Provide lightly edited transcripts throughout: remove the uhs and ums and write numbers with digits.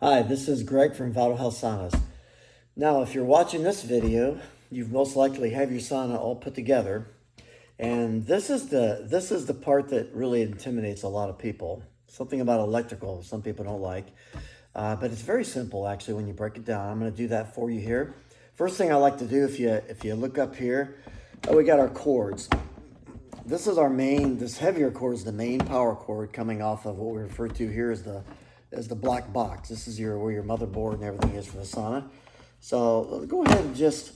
Hi, this is Greg from Vital Health Saunas. Now, if you're watching this video, you've most likely have your sauna all put together. And this is the part that really intimidates a lot of people. Something about electrical some people don't like. But it's very simple actually when you break it down. I'm going to do that for you here. First thing I like to do, if you look up here, we got our cords. This is our main, this heavier cord is the main power cord coming off of what we refer to here as the black box. This is where your motherboard and everything is for the sauna. So let's go ahead and just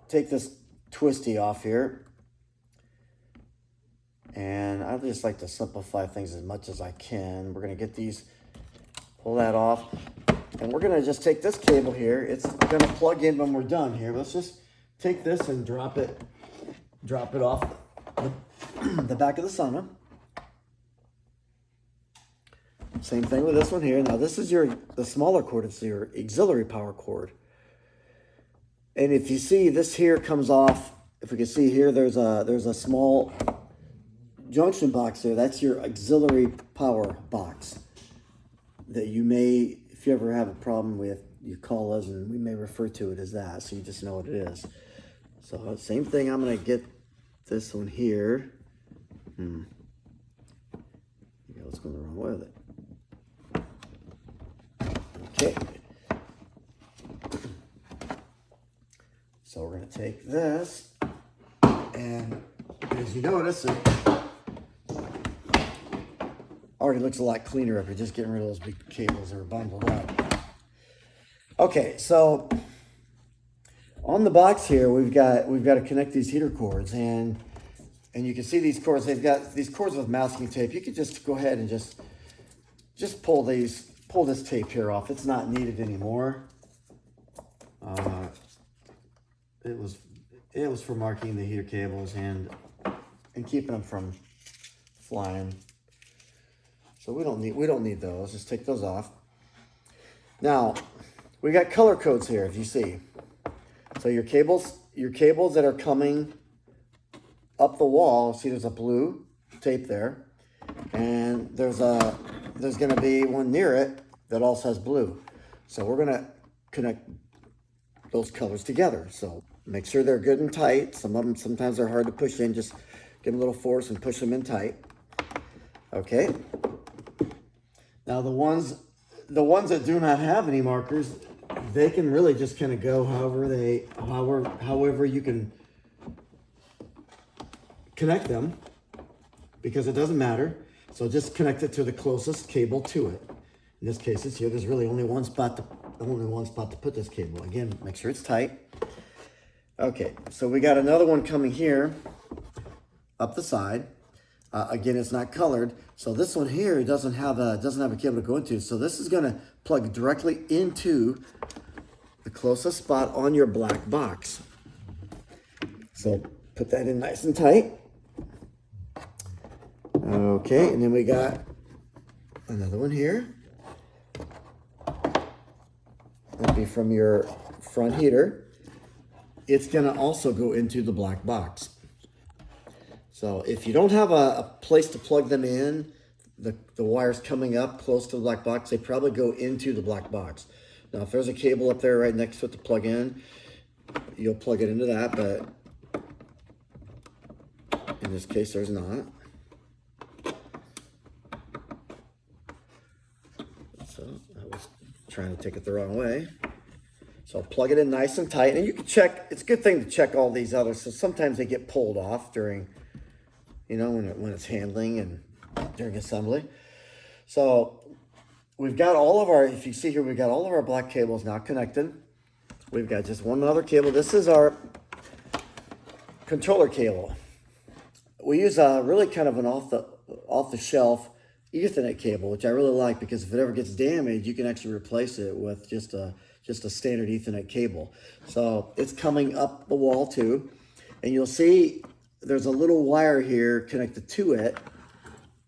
take this twisty off here. And I just like to simplify things as much as I can. We're gonna get these, pull that off. And we're gonna just take this cable here. It's gonna plug in when we're done here. Let's just take this and drop it off the back of the sauna. Same thing with this one here. Now this is the smaller cord. It's your auxiliary power cord. And if you see this here comes off, if we can see here, there's a small junction box there. That's your auxiliary power box that you may, if you ever have a problem with, you call us and we may refer to it as that. So you just know what it is. So same thing. I'm going to get this one here. Yeah, let's go the wrong way with it. Okay, so we're going to take this, and as you notice, it already looks a lot cleaner if you're just getting rid of those big cables that are bundled up. Okay, so on the box here, we've got to connect these heater cords, and you can see these cords. They've got these cords with masking tape. You could just go ahead and just pull this tape here off. It's not needed anymore. It was for marking the heater cables and keeping them from flying. So we don't need those. Just take those off. Now we got color codes here, if you see. So your cables that are coming up the wall. See, there's a blue tape there, and there's going to be one near it that also has blue. So we're going to connect those colors together. So make sure they're good and tight. Some of them, sometimes they're hard to push in. Just give them a little force and push them in tight. Okay. Now the ones that do not have any markers, they can really just kind of go however you can connect them, because it doesn't matter. So just connect it to the closest cable to it. In this case, it's here. There's really only one spot to put this cable. Again, make sure it's tight. Okay, so we got another one coming here up the side. Again, it's not colored. So this one here doesn't have a cable to go into. So this is going to plug directly into the closest spot on your black box. So put that in nice and tight. Okay, and then we got another one here. That'll be from your front heater. It's going to also go into the black box. So if you don't have a place to plug them in, the wires coming up close to the black box, they probably go into the black box. Now, if there's a cable up there right next to it to plug in, you'll plug it into that, but in this case, there's not. So I was trying to take it the wrong way. So plug it in nice and tight, and you can check. It's a good thing to check all these others. So sometimes they get pulled off during, when it's handling and during assembly. So we've got all of our, if you see here, we've got all of our black cables now connected. We've got just one other cable. This is our controller cable. We use a really kind of an off the shelf Ethernet cable, which I really like, because if it ever gets damaged, you can actually replace it with just a standard Ethernet cable. So it's coming up the wall too, and you'll see there's a little wire here connected to it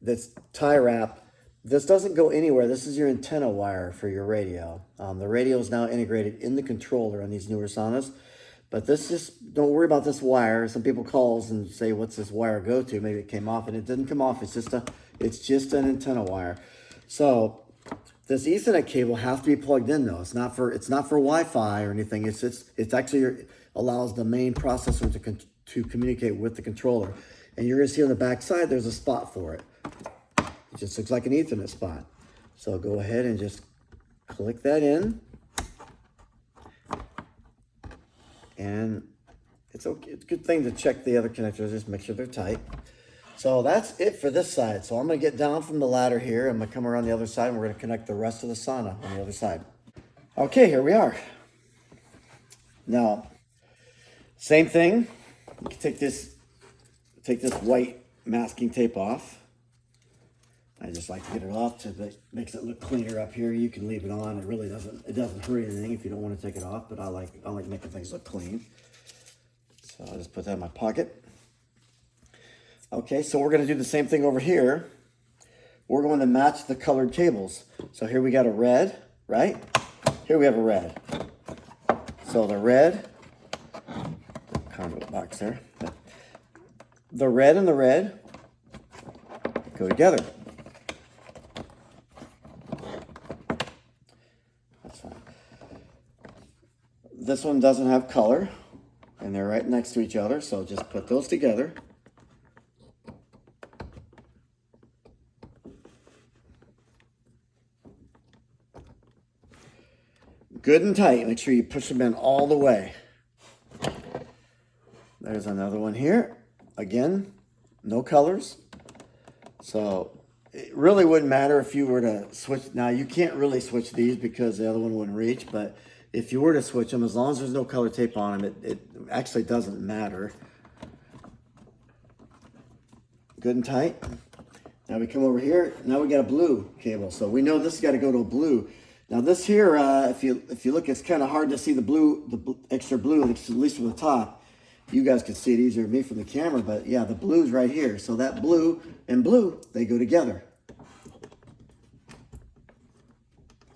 that's tie wrap. This doesn't go anywhere. This is your antenna wire for your radio. The radio is now integrated in the controller on these newer saunas. But this just, don't worry about this wire. Some people call us and say, what's this wire go to? Maybe it came off, and it didn't come off. It's just an antenna wire. So This Ethernet cable has to be plugged in though. It's not for Wi-Fi or anything. It's actually allows the main processor to communicate with the controller. And you're gonna see on the back side there's a spot for it. It just looks like an Ethernet spot. So go ahead and just click that in. And it's okay. It's a good thing to check the other connectors, just make sure they're tight. So that's it for this side. So I'm gonna get down from the ladder here. I'm gonna come around the other side and we're gonna connect the rest of the sauna on the other side. Okay, here we are. Now, same thing. You can take this white masking tape off. I just like to get it off to makes it look cleaner up here. You can leave it on. It really doesn't hurt anything if you don't want to take it off, but I like making things look clean. So I'll just put that in my pocket. Okay, so we're going to do the same thing over here. We're going to match the colored cables. So here we got a red, right? Here we have a red. So the red, kind of a box there. The red and the red go together. That's fine. This one doesn't have color, and they're right next to each other, so just put those together. Good and tight. Make sure you push them in all the way. There's another one here. Again, no colors. So it really wouldn't matter if you were to switch. Now you can't really switch these because the other one wouldn't reach, but if you were to switch them, as long as there's no color tape on them, it actually doesn't matter. Good and tight. Now we come over here. Now we got a blue cable. So we know this has got to go to a blue. Now this here, if you look, it's kind of hard to see the extra blue, at least from the top. You guys can see it easier than me from the camera, but yeah, the blue's right here. So that blue and blue, they go together.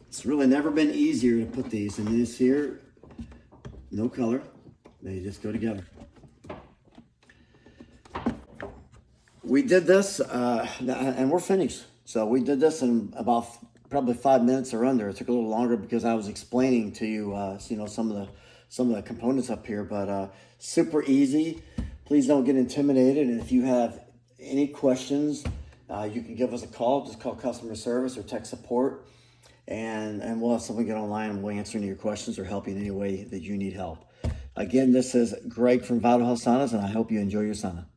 It's really never been easier to put these. And this here, no color, they just go together. We did this, and we're finished. So we did this in about probably 5 minutes or under. It took a little longer because I was explaining to you, some of the components up here, but super easy. Please don't get intimidated. And if you have any questions, you can give us a call. Just call customer service or tech support, and we'll have someone get online and we'll answer any of your questions or help you in any way that you need help. Again, this is Greg from Vital Health Saunas, and I hope you enjoy your sauna.